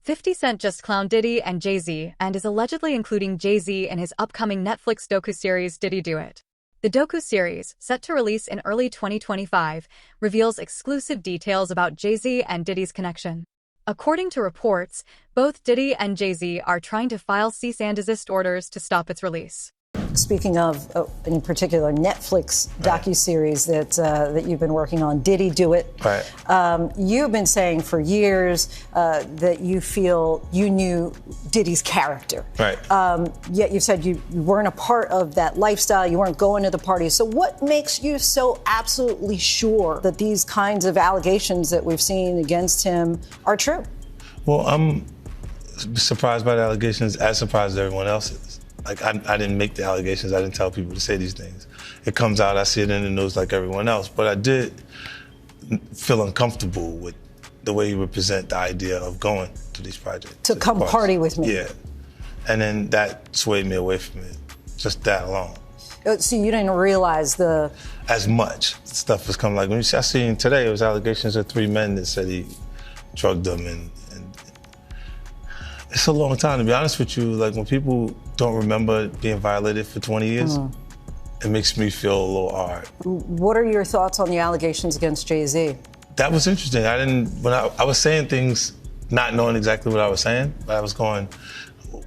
50 Cent just clowned Diddy and Jay-Z and is allegedly including Jay-Z in his upcoming Netflix docuseries Diddy Do It. The docuseries, set to release in early 2025, reveals exclusive details about Jay-Z and Diddy's connection. According to reports, both Diddy and Jay-Z are trying to file cease and desist orders to stop its release. Speaking of, in particular, Netflix docuseries that you've been working on, Diddy Do It. Right. You've been saying for years that you feel you knew Diddy's character. Right. Yet you said you weren't a part of that lifestyle, you weren't going to the parties. So what makes you so absolutely sure that these kinds of allegations that we've seen against him are true? Well, I'm surprised by the allegations, as surprised as everyone else is. Like, I didn't make the allegations. I didn't tell people to say these things. It comes out, I see it in the news like everyone else. But I did feel uncomfortable with the way he would present the idea of going to these projects. To come party with me. Yeah. And then that swayed me away from it, just that alone. So you didn't realize the... As much stuff was coming. Like, when I seen today, it was allegations of 3 men that said he drugged them and it's a long time, to be honest with you. Like, when people don't remember being violated for 20 years, it makes me feel a little hard. What are your thoughts on the allegations against Jay-Z? That was interesting. When I was saying things not knowing exactly what I was saying, but I was going,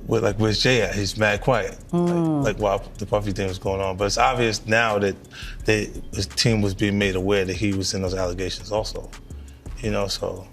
where's Jay at? He's mad quiet. Like while the Puffy thing was going on. But it's obvious now that his team was being made aware that he was in those allegations also. So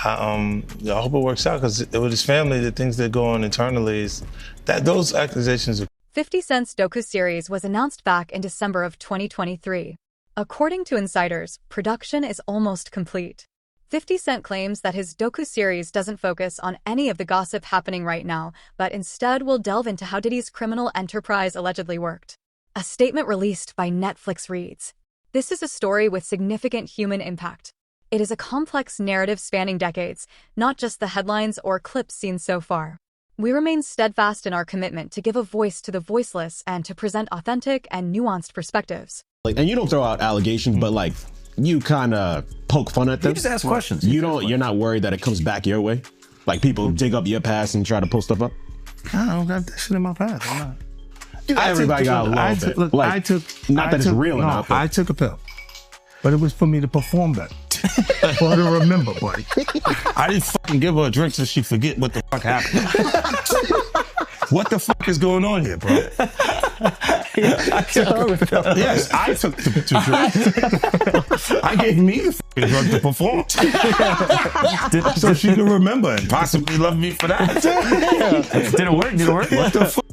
I hope it works out, because with his family, the things that go on internally is that those accusations are... 50 Cent's docuseries was announced back in December of 2023. According to insiders, production is almost complete. 50 Cent claims that his docuseries doesn't focus on any of the gossip happening right now, but instead will delve into how Diddy's criminal enterprise allegedly worked. A statement released by Netflix reads, "This is a story with significant human impact. It is a complex narrative spanning decades, not just the headlines or clips seen so far. We remain steadfast in our commitment to give a voice to the voiceless and to present authentic and nuanced perspectives." And you don't throw out allegations, but you kind of poke fun at them. You just ask questions. You're not worried that it comes back your way? Like people dig up your past and try to pull stuff up? I don't got that shit in my past. I'm not. Everybody got a little bit. Look, not that it's real enough. I took a pill, but it was for me to perform better. For her to remember, buddy. I didn't fucking give her a drink so she forget what the fuck happened. What the fuck is going on here, bro? Yes, I took the drink. I gave me the fucking drug to perform. So she could remember and possibly love me for that. Did it work? What the fuck?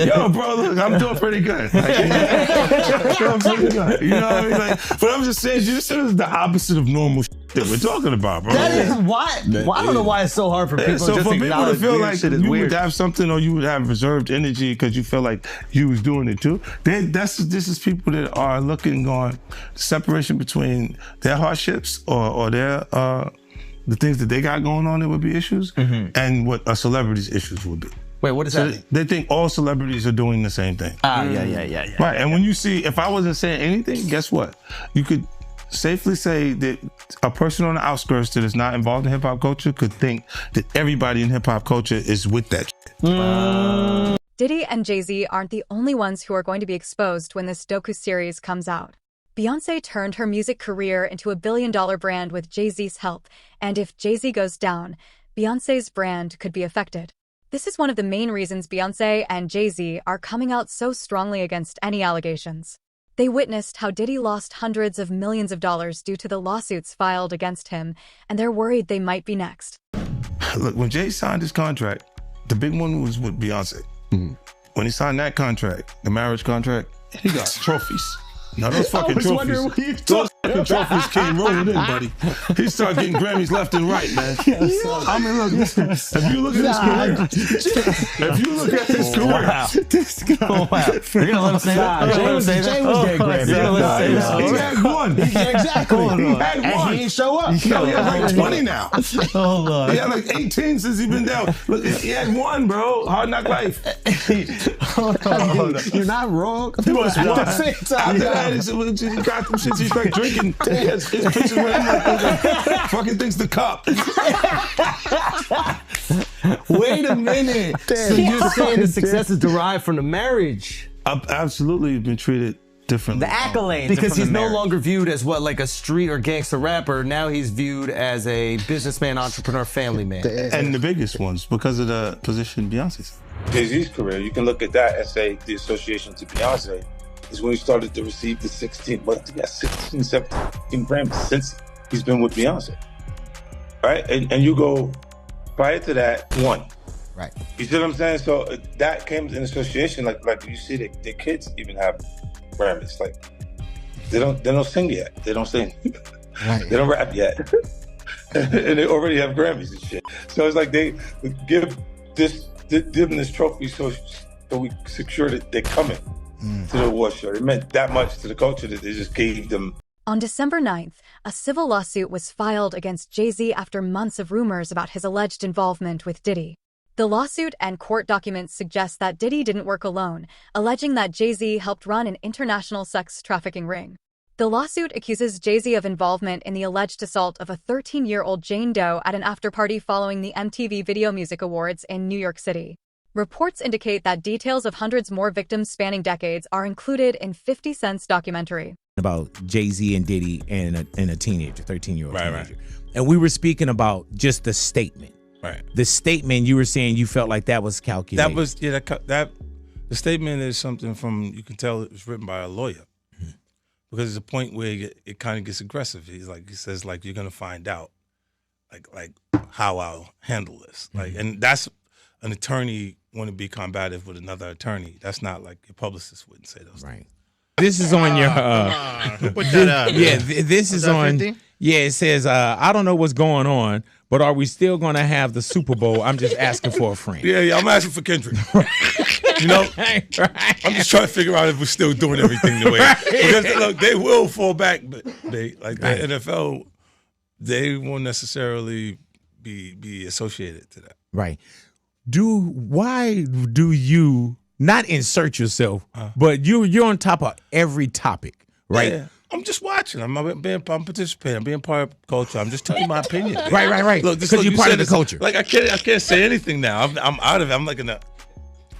Yo, bro, look, I'm doing pretty good. Doing pretty good. You know what I mean? But I'm just saying, you said it's the opposite of normal shit that we're talking about, bro. That is why. I don't know why it's so hard for people so just for to people to feel like you weird. would have something, or you would have reserved energy because you feel like you was doing it too. This is people that are looking on separation between their hardships or their the things that they got going on that would be issues, and what a celebrity's issues would be. Wait, what is that? They think all celebrities are doing the same thing. Yeah. Right, and when you see, if I wasn't saying anything, guess what? You could safely say that a person on the outskirts that is not involved in hip-hop culture could think that everybody in hip-hop culture is with that shit. Diddy and Jay-Z aren't the only ones who are going to be exposed when this docuseries comes out. Beyoncé turned her music career into a billion-dollar brand with Jay-Z's help, and if Jay-Z goes down, Beyoncé's brand could be affected. This is one of the main reasons Beyoncé and Jay-Z are coming out so strongly against any allegations. They witnessed how Diddy lost hundreds of millions of dollars due to the lawsuits filed against him, and they're worried they might be next. Look, when Jay signed his contract, the big one was with Beyoncé. When he signed that contract, the marriage contract, he got trophies. Now those fucking trophies, those fucking trophies came rolling in, buddy. He started getting Grammys left and right, man. I mean, look, if you look at his career, This guy. You're gonna let him say that? Jay was getting Grammys. He had one. Exactly. He had one. And he didn't show up. He had like 20 now. Oh, Lord. He had like 18 since he been down. Look, he had one, bro. Hard Knock Life. You're not wrong. At the same time, he got them shits. He's like drinking. His pictures with him, fucking thinks the cup. minute. So you're saying the success is derived from the marriage? I've absolutely been treated differently. The accolades. Because he's no longer viewed as what, like a street or gangster rapper. Now he's viewed as a businessman, entrepreneur, family man. And the biggest ones, because of the position Beyonce's. Jay-Z's career, you can look at that and say the association to Beyonce is when he started to receive the 16, 17 Grammys since he's been with Beyonce. Right? And you go, prior to that, 1. Right. You see what I'm saying? So that came in association, like you see the kids even have Grammys. Like they don't sing yet. They don't sing. Right. They don't rap yet. And they already have Grammys and shit. So it's like they give them this trophy so we secure that they're coming to the award show. It meant that much to the culture that they just gave them. On December 9th, a civil lawsuit was filed against Jay-Z after months of rumors about his alleged involvement with Diddy. The lawsuit and court documents suggest that Diddy didn't work alone, alleging that Jay-Z helped run an international sex trafficking ring. The lawsuit accuses Jay-Z of involvement in the alleged assault of a 13-year-old Jane Doe at an after-party following the MTV Video Music Awards in New York City. Reports indicate that details of hundreds more victims spanning decades are included in 50 Cent's documentary. About Jay-Z and Diddy and a teenager, 13-year-old teenager. Right. And we were speaking about just the statement. Right. The statement, you were saying you felt like that was calculated. That was, that the statement is something you can tell it was written by a lawyer. Because there's a point where it kind of gets aggressive. He says, you're going to find out, like how I'll handle this. And that's an attorney want to be combative with another attorney. That's not like your publicist wouldn't say those things. This is on your Put that up. Yeah, this is on 50? Yeah, it says I don't know what's going on, but are we still going to have the Super Bowl? I'm just asking for a friend. Yeah, I'm asking for Kendrick. You know, I'm just trying to figure out if we're still doing everything the way. Because look, they will fall back, but the NFL, they won't necessarily be associated to that. Right. Why do you not insert yourself, but you're on top of every topic, right? Yeah. I'm just watching. I'm participating. I'm being part of culture. I'm just telling you my opinion. Right. Look, because you're part of the culture. Like I can't say anything now. I'm out of it. I'm like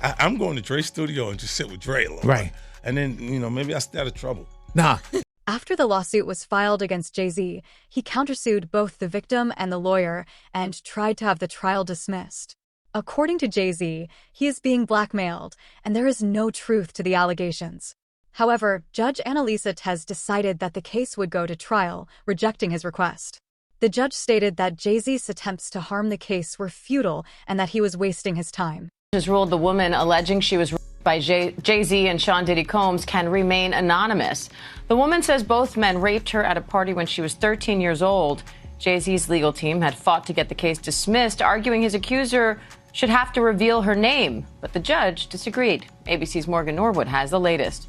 I'm going to Dre's studio and just sit with Dre a little. Right. And then maybe I stay out of trouble. Nah. After the lawsuit was filed against Jay-Z, he countersued both the victim and the lawyer and tried to have the trial dismissed. According to Jay-Z, he is being blackmailed, and there is no truth to the allegations. However, Judge Annalisa has decided that the case would go to trial, rejecting his request. The judge stated that Jay-Z's attempts to harm the case were futile and that he was wasting his time. Has ruled the woman alleging she was raped by Jay-Z and Sean Diddy Combs can remain anonymous. The woman says both men raped her at a party when she was 13 years old. Jay-Z's legal team had fought to get the case dismissed, arguing his accuser should have to reveal her name, but the judge disagreed. ABC's Morgan Norwood has the latest.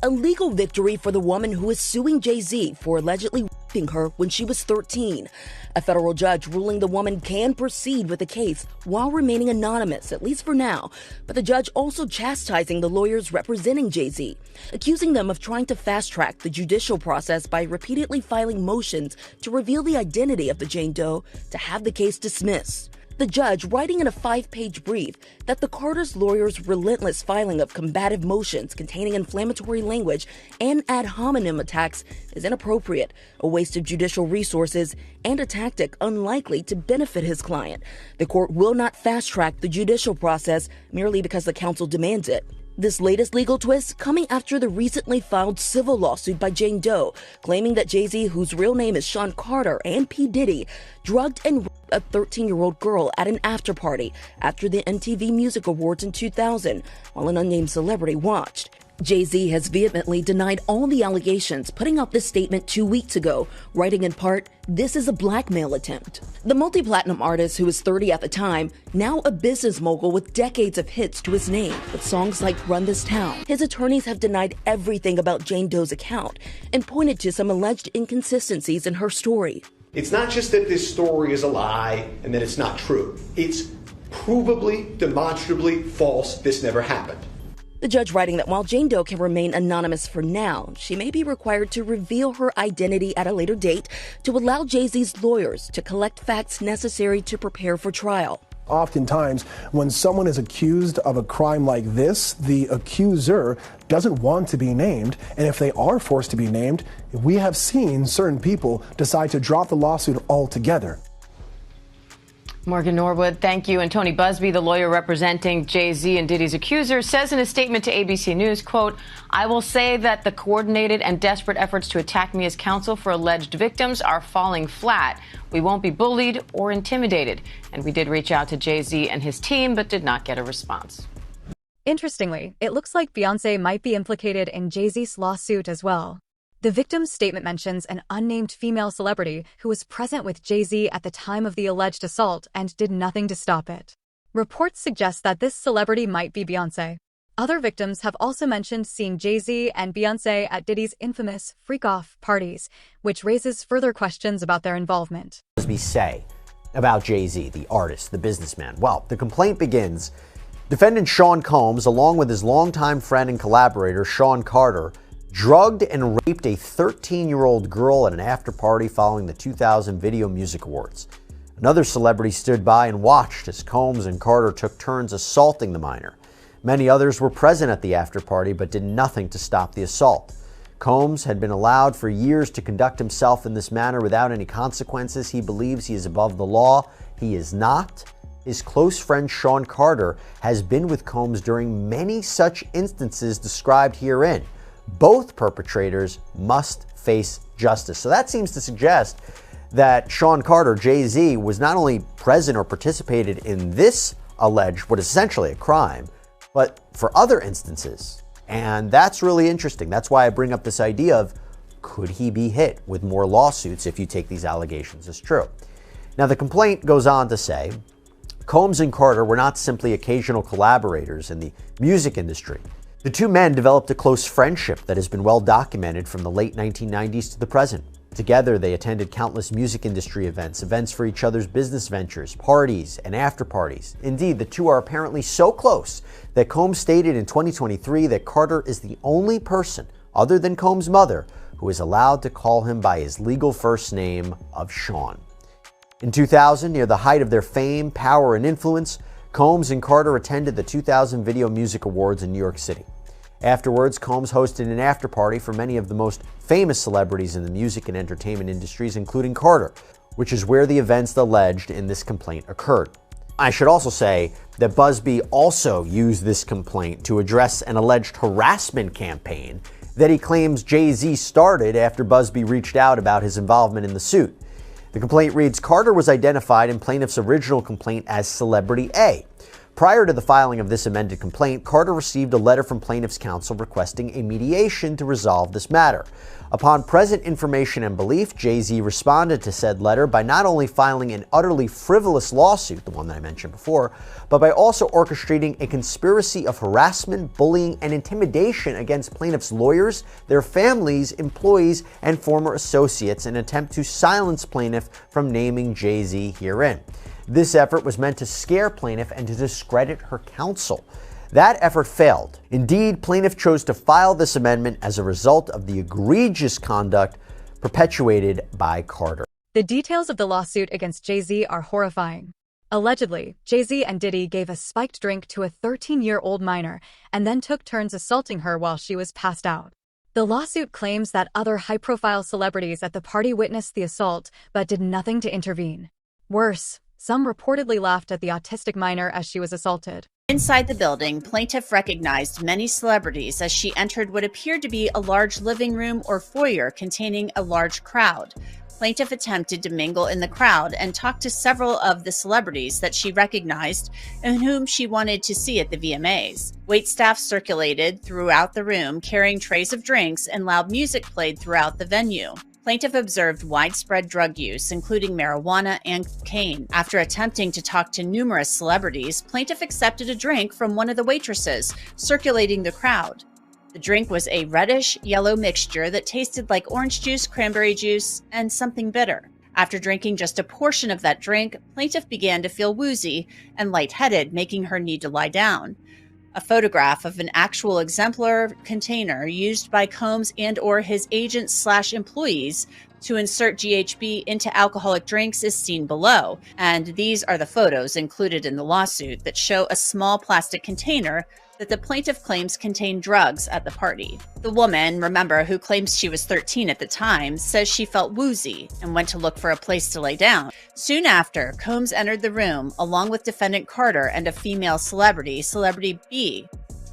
A legal victory for the woman who is suing Jay-Z for allegedly raping her when she was 13. A federal judge ruling the woman can proceed with the case while remaining anonymous, at least for now. But the judge also chastising the lawyers representing Jay-Z, accusing them of trying to fast-track the judicial process by repeatedly filing motions to reveal the identity of the Jane Doe to have the case dismissed. The judge writing in a 5-page brief that the Carter's lawyers' relentless filing of combative motions containing inflammatory language and ad hominem attacks is inappropriate, a waste of judicial resources, and a tactic unlikely to benefit his client. The court will not fast-track the judicial process merely because the counsel demands it. This latest legal twist coming after the recently filed civil lawsuit by Jane Doe, claiming that Jay-Z, whose real name is Sean Carter, and P. Diddy, drugged and raped a 13-year-old girl at an after-party after the MTV Music Awards in 2000, while an unnamed celebrity watched. Jay-Z has vehemently denied all the allegations, putting out this statement 2 weeks ago, writing in part, "This is a blackmail attempt." The multi-platinum artist, who was 30 at the time, now a business mogul with decades of hits to his name, with songs like Run This Town. His attorneys have denied everything about Jane Doe's account and pointed to some alleged inconsistencies in her story. It's not just that this story is a lie and that it's not true. It's provably, demonstrably false. This never happened. The judge writing that while Jane Doe can remain anonymous for now, she may be required to reveal her identity at a later date to allow Jay-Z's lawyers to collect facts necessary to prepare for trial. Oftentimes, when someone is accused of a crime like this, the accuser doesn't want to be named. And if they are forced to be named, we have seen certain people decide to drop the lawsuit altogether. Morgan Norwood, thank you. And Tony Busby, the lawyer representing Jay-Z and Diddy's accuser, says in a statement to ABC News, quote, "I will say that the coordinated and desperate efforts to attack me as counsel for alleged victims are falling flat. We won't be bullied or intimidated." And we did reach out to Jay-Z and his team, but did not get a response. Interestingly, it looks like Beyoncé might be implicated in Jay-Z's lawsuit as well. The victim's statement mentions an unnamed female celebrity who was present with Jay-Z at the time of the alleged assault and did nothing to stop it. Reports suggest that this celebrity might be Beyoncé. Other victims have also mentioned seeing Jay-Z and Beyoncé at Diddy's infamous freak-off parties, which raises further questions about their involvement. What does me say about Jay-Z, the artist, the businessman? Well, the complaint begins. Defendant Sean Combs, along with his longtime friend and collaborator, Sean Carter, drugged and raped a 13-year-old girl at an after-party following the 2000 Video Music Awards. Another celebrity stood by and watched as Combs and Carter took turns assaulting the minor. Many others were present at the after-party but did nothing to stop the assault. Combs had been allowed for years to conduct himself in this manner without any consequences. He believes he is above the law. He is not. His close friend Sean Carter has been with Combs during many such instances described herein. Both perpetrators must face justice. So that seems to suggest that Sean Carter, Jay-Z, was not only present or participated in this alleged, what is essentially a crime, but for other instances. And that's really interesting. That's why I bring up this idea of, could he be hit with more lawsuits if you take these allegations as true? Now, the complaint goes on to say, Combs and Carter were not simply occasional collaborators in the music industry. The two men developed a close friendship that has been well documented from the late 1990s to the present. Together, they attended countless music industry events, events for each other's business ventures, parties, and after-parties. Indeed, the two are apparently so close that Combs stated in 2023 that Carter is the only person, other than Combs' mother, who is allowed to call him by his legal first name of Sean. In 2000, near the height of their fame, power, and influence, Combs and Carter attended the 2000 Video Music Awards in New York City. Afterwards, Combs hosted an after-party for many of the most famous celebrities in the music and entertainment industries, including Carter, which is where the events alleged in this complaint occurred. I should also say that Busby also used this complaint to address an alleged harassment campaign that he claims Jay-Z started after Busby reached out about his involvement in the suit. The complaint reads, Carter was identified in plaintiff's original complaint as Celebrity A. Prior to the filing of this amended complaint, Carter received a letter from plaintiff's counsel requesting a mediation to resolve this matter. Upon present information and belief, Jay-Z responded to said letter by not only filing an utterly frivolous lawsuit, the one that I mentioned before, but by also orchestrating a conspiracy of harassment, bullying, and intimidation against plaintiff's lawyers, their families, employees, and former associates in an attempt to silence plaintiff from naming Jay-Z herein. This effort was meant to scare plaintiff and to discredit her counsel. That effort failed. Indeed, plaintiff chose to file this amendment as a result of the egregious conduct perpetuated by Carter. The details of the lawsuit against Jay-Z are horrifying. Allegedly, Jay-Z and Diddy gave a spiked drink to a 13-year-old minor and then took turns assaulting her while she was passed out. The lawsuit claims that other high-profile celebrities at the party witnessed the assault but did nothing to intervene. Worse, some reportedly laughed at the autistic minor as she was assaulted. Inside the building, plaintiff recognized many celebrities as she entered what appeared to be a large living room or foyer containing a large crowd. Plaintiff attempted to mingle in the crowd and talk to several of the celebrities that she recognized and whom she wanted to see at the VMAs. Waitstaff circulated throughout the room, carrying trays of drinks, and loud music played throughout the venue. Plaintiff observed widespread drug use, including marijuana and cocaine. After attempting to talk to numerous celebrities, plaintiff accepted a drink from one of the waitresses, circulating the crowd. The drink was a reddish-yellow mixture that tasted like orange juice, cranberry juice, and something bitter. After drinking just a portion of that drink, plaintiff began to feel woozy and lightheaded, making her need to lie down. A photograph of an actual exemplar container used by Combs and/or his agents/employees To insert GHB into alcoholic drinks is seen below, and these are the photos included in the lawsuit that show a small plastic container that the plaintiff claims contained drugs at the party. The woman, remember, who claims she was 13 at the time, says she felt woozy and went to look for a place to lay down. Soon after, Combs entered the room along with defendant Carter and a female celebrity, Celebrity B.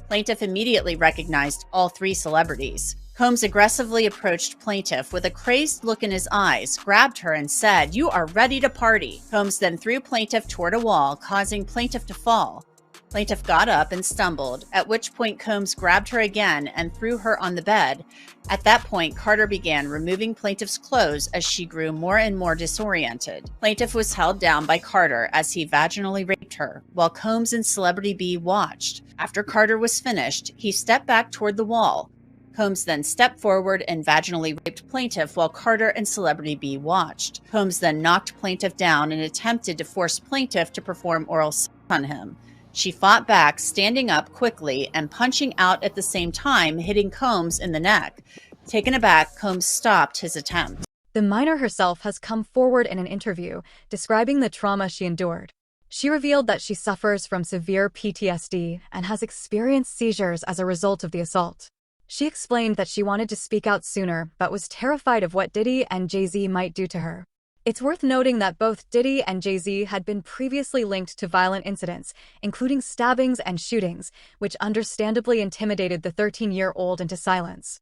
Plaintiff immediately recognized all three celebrities. Combs aggressively approached plaintiff with a crazed look in his eyes, grabbed her and said, "You are ready to party." Combs then threw plaintiff toward a wall, causing plaintiff to fall. Plaintiff got up and stumbled, at which point Combs grabbed her again and threw her on the bed. At that point, Carter began removing plaintiff's clothes as she grew more and more disoriented. Plaintiff was held down by Carter as he vaginally raped her, while Combs and Celebrity B watched. After Carter was finished, he stepped back toward the wall. Combs then stepped forward and vaginally raped plaintiff while Carter and Celebrity B watched. Combs then knocked plaintiff down and attempted to force plaintiff to perform oral sex on him. She fought back, standing up quickly and punching out at the same time, hitting Combs in the neck. Taken aback, Combs stopped his attempt. The minor herself has come forward in an interview describing the trauma she endured. She revealed that she suffers from severe PTSD and has experienced seizures as a result of the assault. She explained that she wanted to speak out sooner, but was terrified of what Diddy and Jay-Z might do to her. It's worth noting that both Diddy and Jay-Z had been previously linked to violent incidents, including stabbings and shootings, which understandably intimidated the 13-year-old into silence.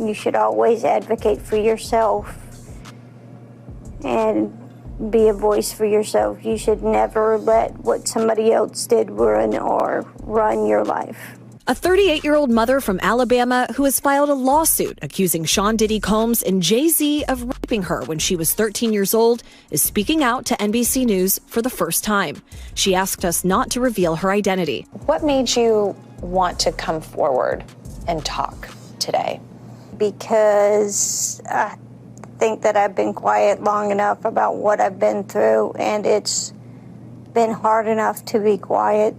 You should always advocate for yourself and be a voice for yourself. You should never let what somebody else did run your life. A 38-year-old mother from Alabama who has filed a lawsuit accusing Sean Diddy Combs and Jay-Z of raping her when she was 13 years old is speaking out to NBC News for the first time. She asked us not to reveal her identity. What made you want to come forward and talk today? Because I think that I've been quiet long enough about what I've been through, and it's been hard enough to be quiet.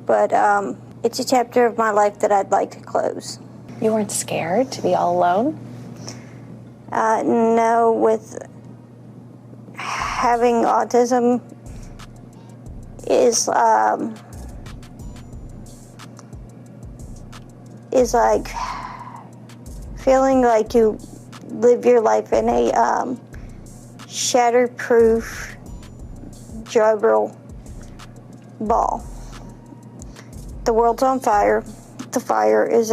But it's a chapter of my life that I'd like to close. You weren't scared to be all alone? No, with having autism is like feeling like you live your life in a shatterproof juggle ball. The world's on fire. The fire is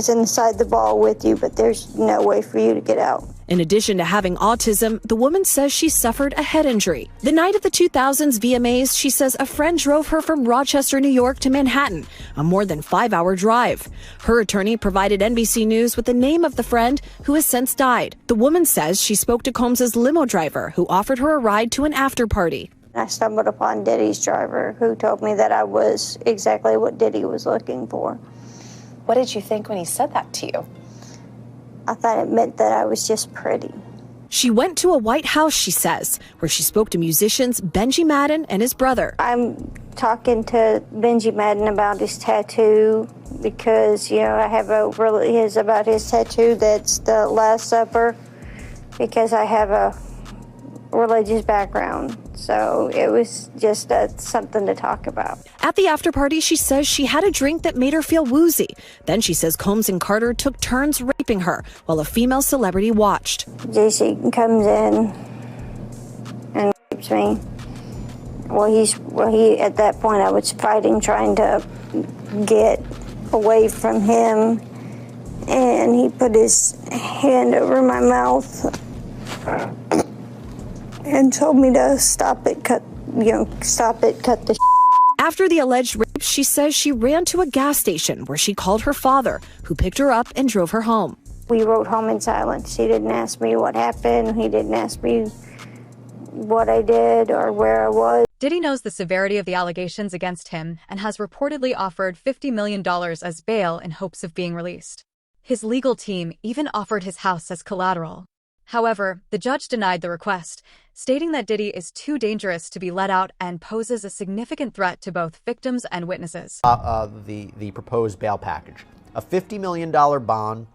inside the ball with you, but there's no way for you to get out. In addition to having autism, the woman says she suffered a head injury. The night of the 2000s VMAs, she says a friend drove her from Rochester, New York to Manhattan, a more than 5-hour drive. Her attorney provided NBC News with the name of the friend who has since died. The woman says she spoke to Combs' limo driver, who offered her a ride to an after party. I stumbled upon Diddy's driver, who told me that I was exactly what Diddy was looking for. What did you think when he said that to you? I thought it meant that I was just pretty. She went to a White House, she says, where she spoke to musicians Benji Madden and his brother. I'm talking to Benji Madden about his tattoo because, I have about his tattoo that's the Last Supper, because I have a religious background. So it was just something to talk about. At the after party, she says she had a drink that made her feel woozy. Then she says Combs and Carter took turns raping her while a female celebrity watched. Jay-Z comes in and rapes me. He at that point I was fighting, trying to get away from him, and he put his hand over my mouth and told me to stop it, cut the After the alleged rape, she says she ran to a gas station where she called her father, who picked her up and drove her home. We rode home in silence. He didn't ask me what happened. He didn't ask me what I did or where I was. Diddy knows the severity of the allegations against him and has reportedly offered $50 million as bail in hopes of being released. His legal team even offered his house as collateral. However, the judge denied the request, stating that Diddy is too dangerous to be let out and poses a significant threat to both victims and witnesses. The proposed bail package. A $50 million bond,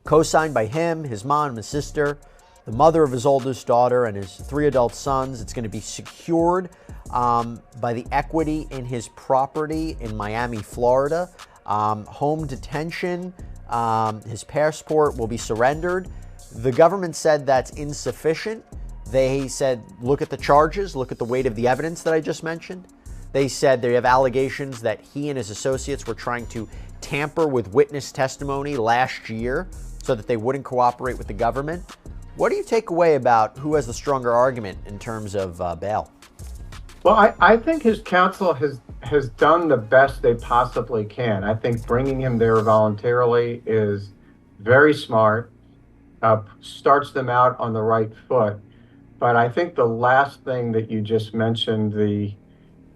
co-signed by him, his mom, his sister, the mother of his oldest daughter, and his 3 adult sons. It's going to be secured by the equity in his property in Miami, Florida. Home detention, his passport will be surrendered. The government said that's insufficient. They said, look at the charges, look at the weight of the evidence that I just mentioned. They said they have allegations that he and his associates were trying to tamper with witness testimony last year so that they wouldn't cooperate with the government. What do you take away about who has the stronger argument in terms of bail? Well, I think his counsel has done the best they possibly can. I think bringing him there voluntarily is very smart, starts them out on the right foot. But I think the last thing that you just mentioned, the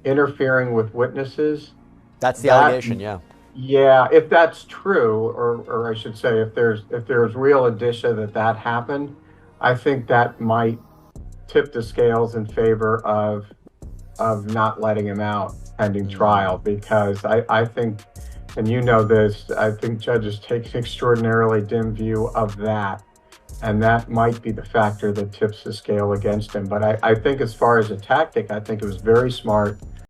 interfering with witnesses. That's the allegation, yeah. Yeah, if that's true, or I should say, if there's real indicia that happened, I think that might tip the scales in favor of not letting him out pending trial, because I think, and you know this, I think judges take an extraordinarily dim view of that, and that might be the factor that tips the scale against him. But I think as far as a tactic, I think it was very smart